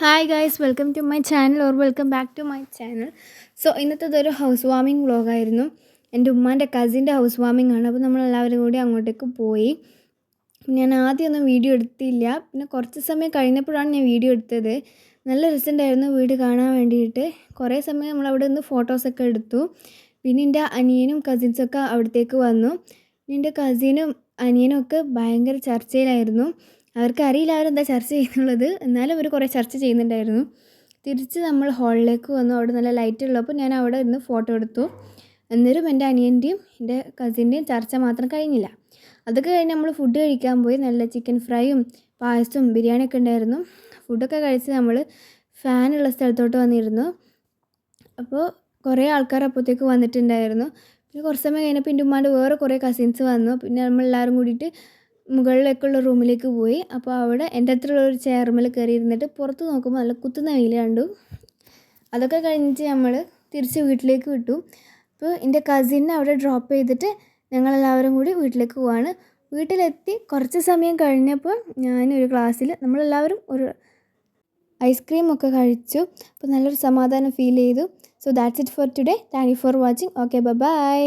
Hi guys, welcome to my channel or welcome back to my channel. So ഇന്നത്തേതൊരു house warming വ്ളോഗായിരുന്നു. എൻ്റെ ഉമ്മാൻ്റെ കസിൻ്റെ house warming ആണ്. അപ്പോൾ നമ്മളെല്ലാവരും കൂടി അങ്ങോട്ടേക്ക് പോയി. ഞാൻ ആദ്യമൊന്നും വീഡിയോ എടുത്തില്ല, പിന്നെ കുറച്ച് സമയം കഴിഞ്ഞപ്പോഴാണ് ഞാൻ വീഡിയോ എടുത്തത്. നല്ല രസമുണ്ടായിരുന്നു വീട് കാണാൻ വേണ്ടിയിട്ട്. കുറേ സമയം നമ്മളവിടെ നിന്ന് ഫോട്ടോസൊക്കെ എടുത്തു. പിന്നെ എൻ്റെ അനിയനും കസിൻസൊക്കെ അവിടത്തേക്ക് വന്നു. എൻ്റെ കസിനും അനിയനും ഒക്കെ ഭയങ്കര ചർച്ചയിലായിരുന്നു. അവർക്ക് അറിയില്ല അവരെന്താ ചർച്ച ചെയ്യുന്നുള്ളത്, എന്നാലും അവർ കുറേ ചർച്ച ചെയ്യുന്നുണ്ടായിരുന്നു. തിരിച്ച് നമ്മൾ ഹാളിലേക്ക് വന്നു. അവിടെ നല്ല ലൈറ്റ് ഉള്ളപ്പോൾ ഞാൻ അവിടെ ഇരുന്ന് ഫോട്ടോ എടുത്തു. എന്നിട്ടും എൻ്റെ അനിയൻ്റെയും എൻ്റെ കസിൻ്റെയും ചർച്ച മാത്രം കഴിഞ്ഞില്ല. അതൊക്കെ കഴിഞ്ഞ് നമ്മൾ ഫുഡ് കഴിക്കാൻ പോയി. നല്ല ചിക്കൻ ഫ്രൈയും പായസവും ബിരിയാണിയൊക്കെ ഉണ്ടായിരുന്നു. ഫുഡൊക്കെ കഴിച്ച് നമ്മൾ ഫാനുള്ള സ്ഥലത്തോട്ട് വന്നിരുന്നു. അപ്പോൾ കുറേ ആൾക്കാർ അപ്പോഴത്തേക്ക് വന്നിട്ടുണ്ടായിരുന്നു. പിന്നെ കുറച്ച് സമയം കഴിഞ്ഞപ്പോൾ എൻ്റെ ഉമ്മാൻ്റെ വേറെ കുറേ കസിൻസ് വന്നു. പിന്നെ നമ്മളെല്ലാവരും കൂടിയിട്ട് മുകളിലേക്കുള്ള റൂമിലേക്ക് പോയി. അപ്പോൾ അവിടെ എൻ്റെ അടുത്തുള്ള ഒരു ചെയർമേൽ കയറി ഇരുന്നിട്ട് പുറത്ത് നോക്കുമ്പോൾ നല്ല കുത്തുന്ന വെയിൽ കണ്ടു. അതൊക്കെ കഴിഞ്ഞിട്ട് നമ്മൾ തിരിച്ച് വീട്ടിലേക്ക് വിട്ടു. അപ്പോൾ എൻ്റെ കസിനെ അവിടെ ഡ്രോപ്പ് ചെയ്തിട്ട് ഞങ്ങളെല്ലാവരും കൂടി വീട്ടിലേക്ക് പോവാണ്. വീട്ടിലെത്തി കുറച്ച് സമയം കഴിഞ്ഞപ്പോൾ ഞാനൊരു ക്ലാസ്സിൽ നമ്മളെല്ലാവരും ഒരു ഐസ്ക്രീമൊക്കെ കഴിച്ചു. അപ്പോൾ നല്ലൊരു സമാധാനം ഫീൽ ചെയ്തു. So that's it for today. Thank you for watching. Okay, by.